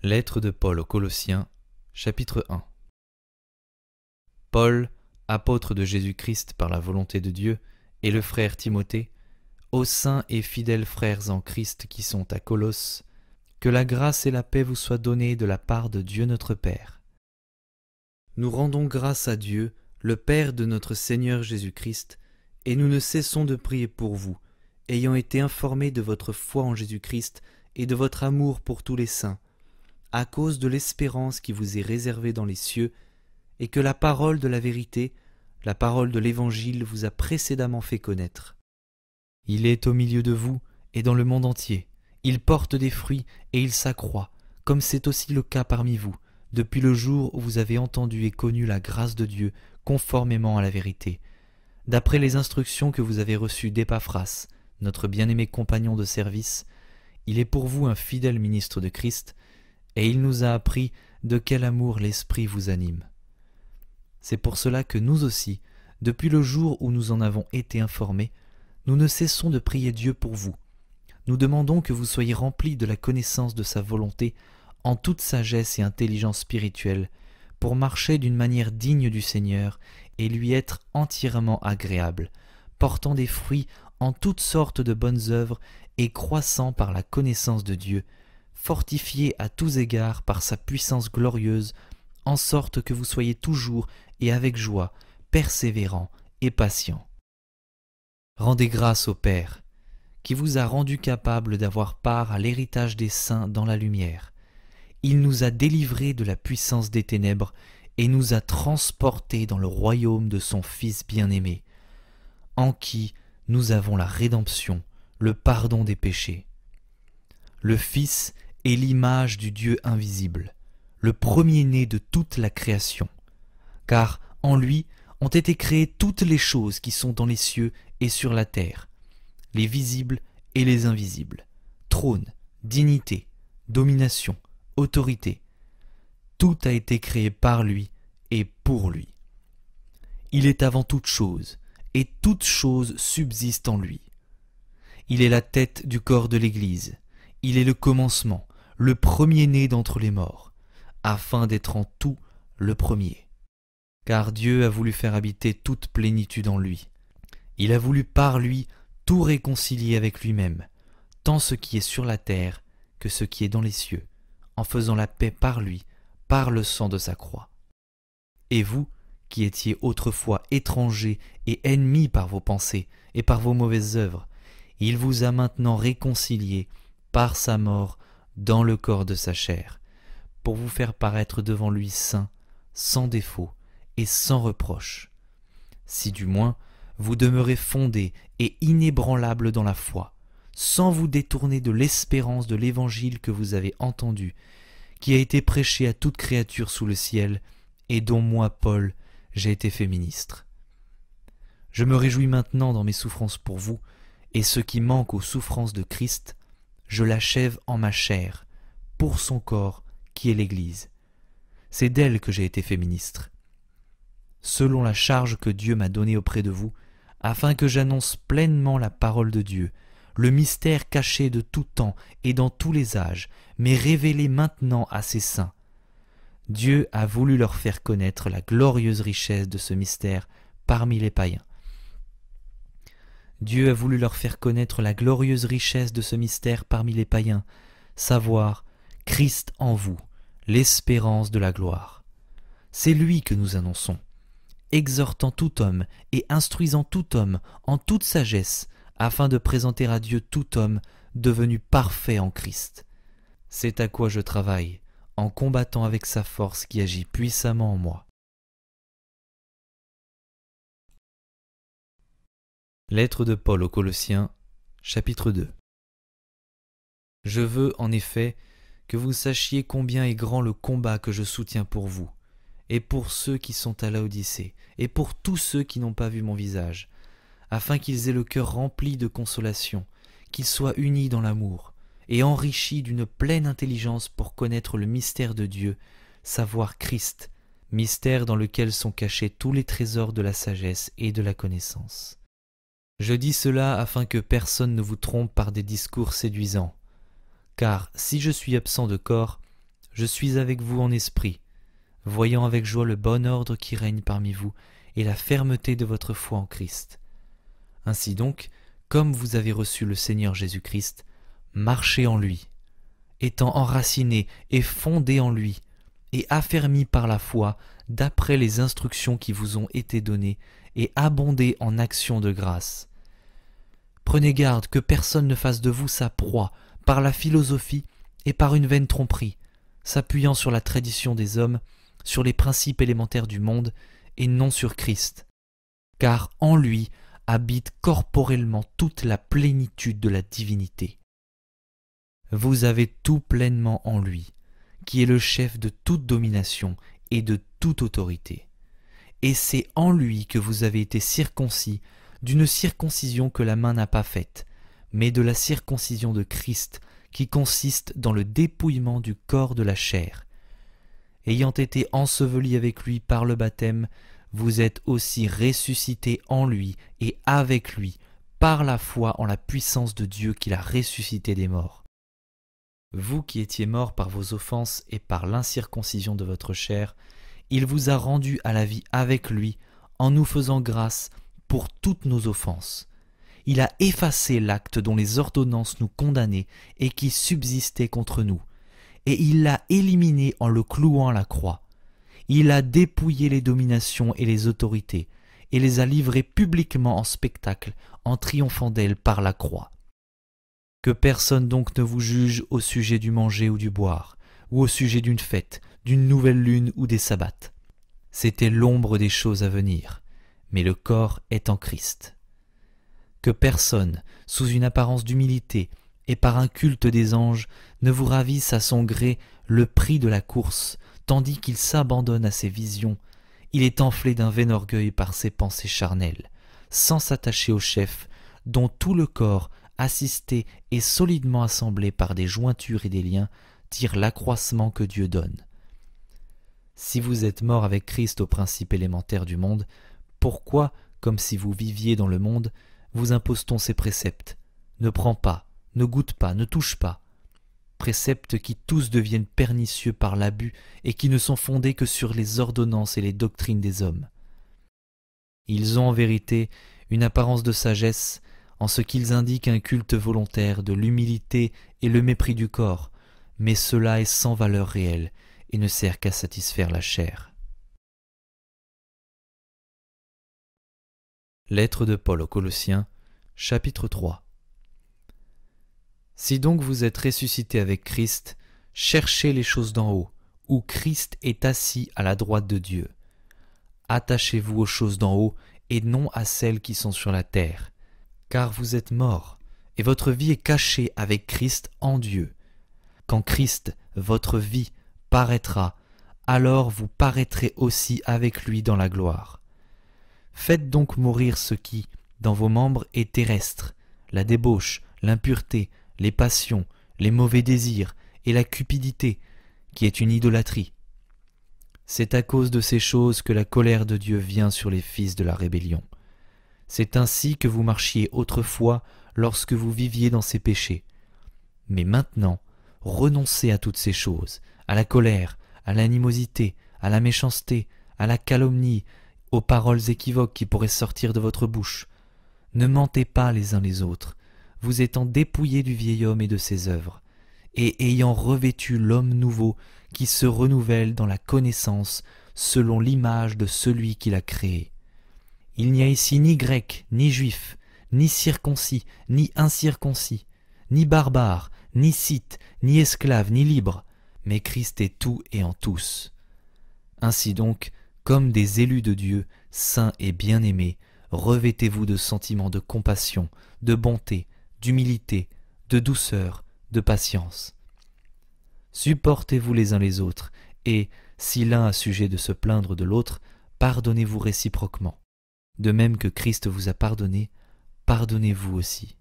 Lettre de Paul aux Colossiens, chapitre 1. Paul, apôtre de Jésus-Christ par la volonté de Dieu, et le frère Timothée, aux saints et fidèles frères en Christ qui sont à Colosse, que la grâce et la paix vous soient données de la part de Dieu notre Père. Nous rendons grâce à Dieu, le Père de notre Seigneur Jésus-Christ, et nous ne cessons de prier pour vous, ayant été informés de votre foi en Jésus-Christ et de votre amour pour tous les saints, à cause de l'espérance qui vous est réservée dans les cieux, et que la parole de la vérité, la parole de l'Évangile vous a précédemment fait connaître. Il est au milieu de vous et dans le monde entier. Il porte des fruits et il s'accroît, comme c'est aussi le cas parmi vous, depuis le jour où vous avez entendu et connu la grâce de Dieu conformément à la vérité, d'après les instructions que vous avez reçues d'Épaphras, notre bien-aimé compagnon de service. Il est pour vous un fidèle ministre de Christ, et il nous a appris de quel amour l'Esprit vous anime. C'est pour cela que nous aussi, depuis le jour où nous en avons été informés, nous ne cessons de prier Dieu pour vous. Nous demandons que vous soyez remplis de la connaissance de sa volonté en toute sagesse et intelligence spirituelle, pour marcher d'une manière digne du Seigneur et lui être entièrement agréable, portant des fruits en toutes sortes de bonnes œuvres et croissant par la connaissance de Dieu, fortifié à tous égards par sa puissance glorieuse, en sorte que vous soyez toujours et avec joie, persévérants et patients. Rendez grâce au Père, qui vous a rendu capable d'avoir part à l'héritage des saints dans la lumière. Il nous a délivrés de la puissance des ténèbres et nous a transportés dans le royaume de son Fils bien-aimé, en qui nous avons la rédemption, le pardon des péchés. Le Fils est l'image du Dieu invisible, le premier-né de toute la création, car en lui ont été créées toutes les choses qui sont dans les cieux et sur la terre, les visibles et les invisibles, trône, dignité, domination, autorité. Tout a été créé par lui et pour lui. Il est avant toute chose, et toute chose subsiste en lui. Il est la tête du corps de l'Église. Il est le commencement, le premier-né d'entre les morts, afin d'être en tout le premier. Car Dieu a voulu faire habiter toute plénitude en lui. Il a voulu par lui tout réconcilier avec lui-même, tant ce qui est sur la terre que ce qui est dans les cieux, en faisant la paix par lui, par le sang de sa croix. Et vous, qui étiez autrefois étrangers et ennemis par vos pensées et par vos mauvaises œuvres, il vous a maintenant réconciliés par sa mort dans le corps de sa chair, pour vous faire paraître devant lui saint, sans défaut et sans reproche, si du moins vous demeurez fondés et inébranlables dans la foi, sans vous détourner de l'espérance de l'Évangile que vous avez entendu, qui a été prêché à toute créature sous le ciel, et dont moi, Paul, j'ai été fait ministre. Je me réjouis maintenant dans mes souffrances pour vous, et ce qui manque aux souffrances de Christ, je l'achève en ma chair, pour son corps, qui est l'Église. C'est d'elle que j'ai été fait ministre, selon la charge que Dieu m'a donnée auprès de vous, afin que j'annonce pleinement la parole de Dieu, le mystère caché de tout temps et dans tous les âges, mais révélé maintenant à ses saints. Dieu a voulu leur faire connaître la glorieuse richesse de ce mystère parmi les païens. Dieu a voulu leur faire connaître la glorieuse richesse de ce mystère parmi les païens, savoir Christ en vous, l'espérance de la gloire. C'est lui que nous annonçons, exhortant tout homme et instruisant tout homme en toute sagesse, afin de présenter à Dieu tout homme devenu parfait en Christ. C'est à quoi je travaille, en combattant avec sa force qui agit puissamment en moi. Lettre de Paul aux Colossiens, chapitre 2. Je veux, en effet, que vous sachiez combien est grand le combat que je soutiens pour vous, et pour ceux qui sont à Laodicée, et pour tous ceux qui n'ont pas vu mon visage, afin qu'ils aient le cœur rempli de consolation, qu'ils soient unis dans l'amour, et enrichis d'une pleine intelligence pour connaître le mystère de Dieu, savoir Christ, mystère dans lequel sont cachés tous les trésors de la sagesse et de la connaissance. Je dis cela afin que personne ne vous trompe par des discours séduisants, car si je suis absent de corps, je suis avec vous en esprit, voyant avec joie le bon ordre qui règne parmi vous et la fermeté de votre foi en Christ. Ainsi donc, comme vous avez reçu le Seigneur Jésus-Christ, marchez en lui, étant enracinés et fondés en lui, et affermis par la foi d'après les instructions qui vous ont été données, et abondez en actions de grâce. Prenez garde que personne ne fasse de vous sa proie par la philosophie et par une vaine tromperie, s'appuyant sur la tradition des hommes, sur les principes élémentaires du monde, et non sur Christ. Car en lui habite corporellement toute la plénitude de la divinité. Vous avez tout pleinement en lui, qui est le chef de toute domination et de toute autorité. Et c'est en lui que vous avez été circoncis d'une circoncision que la main n'a pas faite, mais de la circoncision de Christ, qui consiste dans le dépouillement du corps de la chair. Ayant été ensevelis avec lui par le baptême, vous êtes aussi ressuscités en lui et avec lui, par la foi en la puissance de Dieu qui l'a ressuscité des morts. Vous qui étiez morts par vos offenses et par l'incirconcision de votre chair, il vous a rendus à la vie avec lui, en nous faisant grâce pour toutes nos offenses. Il a effacé l'acte dont les ordonnances nous condamnaient et qui subsistait contre nous, et il l'a éliminé en le clouant à la croix. Il a dépouillé les dominations et les autorités, et les a livrées publiquement en spectacle, en triomphant d'elles par la croix. Que personne donc ne vous juge au sujet du manger ou du boire, ou au sujet d'une fête, d'une nouvelle lune ou des sabbats. C'était l'ombre des choses à venir, mais le corps est en Christ. Que personne, sous une apparence d'humilité et par un culte des anges, ne vous ravisse à son gré le prix de la course, tandis qu'il s'abandonne à ses visions. Il est enflé d'un vain orgueil par ses pensées charnelles, sans s'attacher au chef, dont tout le corps, assisté et solidement assemblé par des jointures et des liens, tire l'accroissement que Dieu donne. Si vous êtes morts avec Christ aux principes élémentaires du monde, pourquoi, comme si vous viviez dans le monde, vous impose-t-on ces préceptes? Ne prends pas, ne goûte pas, ne touche pas. Préceptes qui tous deviennent pernicieux par l'abus et qui ne sont fondés que sur les ordonnances et les doctrines des hommes. Ils ont en vérité une apparence de sagesse en ce qu'ils indiquent un culte volontaire de l'humilité et le mépris du corps, mais cela est sans valeur réelle et ne sert qu'à satisfaire la chair. Lettre de Paul aux Colossiens, chapitre 3. Si donc vous êtes ressuscités avec Christ, cherchez les choses d'en haut, où Christ est assis à la droite de Dieu. Attachez-vous aux choses d'en haut et non à celles qui sont sur la terre, car vous êtes morts, et votre vie est cachée avec Christ en Dieu. Quand Christ, votre vie, paraîtra, alors vous paraîtrez aussi avec lui dans la gloire. Faites donc mourir ce qui, dans vos membres, est terrestre, la débauche, l'impureté, les passions, les mauvais désirs et la cupidité, qui est une idolâtrie. C'est à cause de ces choses que la colère de Dieu vient sur les fils de la rébellion. C'est ainsi que vous marchiez autrefois lorsque vous viviez dans ces péchés. Mais maintenant, renoncez à toutes ces choses, à la colère, à l'animosité, à la méchanceté, à la calomnie, aux paroles équivoques qui pourraient sortir de votre bouche. Ne mentez pas les uns les autres, vous étant dépouillés du vieil homme et de ses œuvres, et ayant revêtu l'homme nouveau qui se renouvelle dans la connaissance selon l'image de celui qui l'a créé. Il n'y a ici ni grec, ni juif, ni circoncis, ni incirconcis, ni barbare, ni scythe, ni esclave, ni libre, mais Christ est tout et en tous. Ainsi donc, comme des élus de Dieu, saints et bien-aimés, revêtez-vous de sentiments de compassion, de bonté, d'humilité, de douceur, de patience. Supportez-vous les uns les autres, et, si l'un a sujet de se plaindre de l'autre, pardonnez-vous réciproquement. De même que Christ vous a pardonné, pardonnez-vous aussi.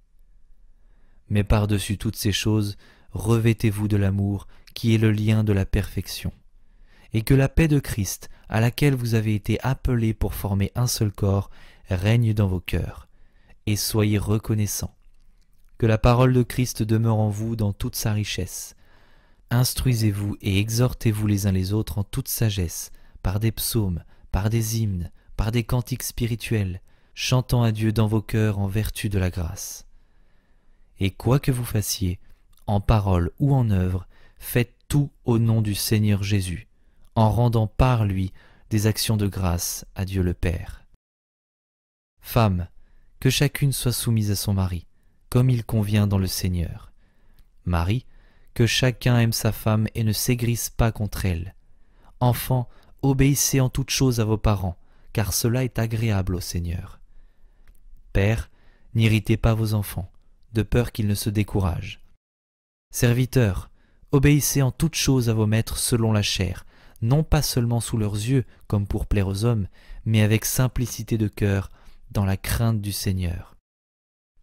Mais par-dessus toutes ces choses, revêtez-vous de l'amour qui est le lien de la perfection, et que la paix de Christ, à laquelle vous avez été appelés pour former un seul corps, règne dans vos cœurs, et soyez reconnaissants. Que la parole de Christ demeure en vous dans toute sa richesse. Instruisez-vous et exhortez-vous les uns les autres en toute sagesse, par des psaumes, par des hymnes, par des cantiques spirituels, chantant à Dieu dans vos cœurs en vertu de la grâce. Et quoi que vous fassiez, en parole ou en œuvre, faites tout au nom du Seigneur Jésus, en rendant par lui des actions de grâce à Dieu le Père. Femmes, que chacune soit soumise à son mari, comme il convient dans le Seigneur. Mari, que chacun aime sa femme et ne s'aigrisse pas contre elle. Enfants, obéissez en toutes choses à vos parents, car cela est agréable au Seigneur. Pères, n'irritez pas vos enfants, de peur qu'ils ne se découragent. Serviteurs, obéissez en toutes choses à vos maîtres selon la chair, non pas seulement sous leurs yeux, comme pour plaire aux hommes, mais avec simplicité de cœur, dans la crainte du Seigneur.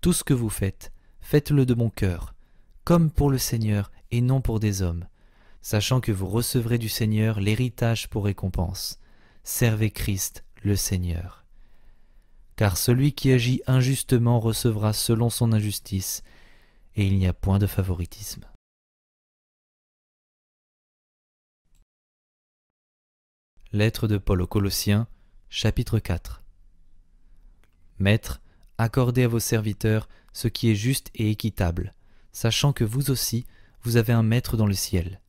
Tout ce que vous faites, faites-le de bon cœur, comme pour le Seigneur et non pour des hommes, sachant que vous recevrez du Seigneur l'héritage pour récompense. Servez Christ, le Seigneur. Car celui qui agit injustement recevra selon son injustice, et il n'y a point de favoritisme. Lettre de Paul aux Colossiens, chapitre 4. Maîtres, accordez à vos serviteurs ce qui est juste et équitable, sachant que vous aussi, vous avez un Maître dans le ciel.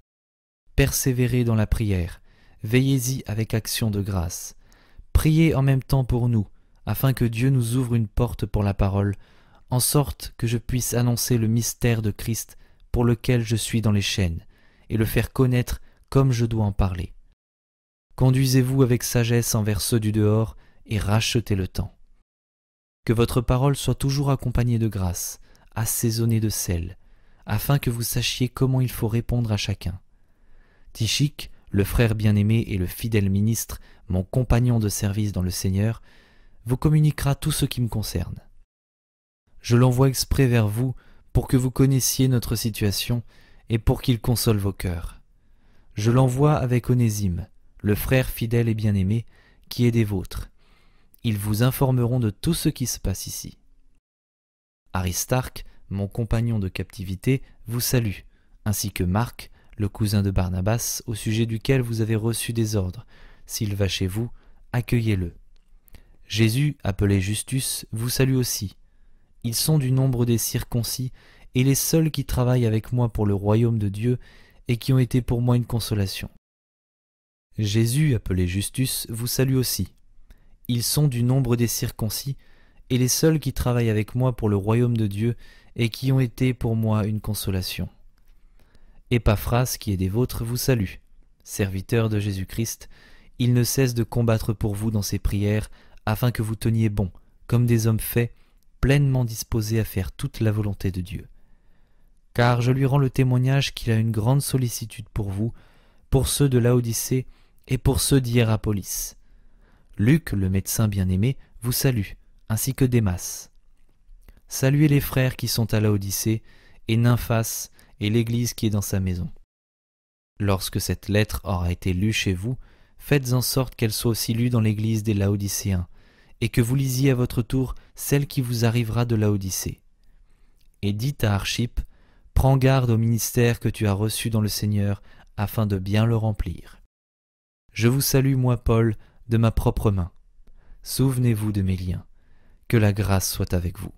Persévérez dans la prière, veillez-y avec action de grâce. Priez en même temps pour nous, afin que Dieu nous ouvre une porte pour la parole, en sorte que je puisse annoncer le mystère de Christ pour lequel je suis dans les chaînes, et le faire connaître comme je dois en parler. Conduisez-vous avec sagesse envers ceux du dehors, et rachetez le temps. Que votre parole soit toujours accompagnée de grâce, assaisonnée de sel, afin que vous sachiez comment il faut répondre à chacun. Tychique, le frère bien-aimé et le fidèle ministre, mon compagnon de service dans le Seigneur, vous communiquera tout ce qui me concerne. Je l'envoie exprès vers vous pour que vous connaissiez notre situation et pour qu'il console vos cœurs. Je l'envoie avec Onésime, le frère fidèle et bien-aimé, qui est des vôtres. Ils vous informeront de tout ce qui se passe ici. Aristarque, mon compagnon de captivité, vous salue, ainsi que Marc, le cousin de Barnabas, au sujet duquel vous avez reçu des ordres. S'il va chez vous, accueillez-le. Jésus, appelé Justus, vous salue aussi. Ils sont du nombre des circoncis et les seuls qui travaillent avec moi pour le royaume de Dieu et qui ont été pour moi une consolation. Jésus, appelé Justus, vous salue aussi. Ils sont du nombre des circoncis et les seuls qui travaillent avec moi pour le royaume de Dieu et qui ont été pour moi une consolation. Épaphras, qui est des vôtres, vous salue. Serviteur de Jésus-Christ, il ne cesse de combattre pour vous dans ses prières, afin que vous teniez bon, comme des hommes faits, pleinement disposés à faire toute la volonté de Dieu. Car je lui rends le témoignage qu'il a une grande sollicitude pour vous, pour ceux de Laodicée et pour ceux d'Hiérapolis. Luc, le médecin bien-aimé, vous salue, ainsi que Démas. Saluez les frères qui sont à Laodicée, et Nymphas, et l'Église qui est dans sa maison. Lorsque cette lettre aura été lue chez vous, faites en sorte qu'elle soit aussi lue dans l'Église des Laodicéens, et que vous lisiez à votre tour celle qui vous arrivera de Laodicée. Et dites à Archippe, prends garde au ministère que tu as reçu dans le Seigneur, afin de bien le remplir. Je vous salue, moi Paul, de ma propre main. Souvenez-vous de mes liens. Que la grâce soit avec vous.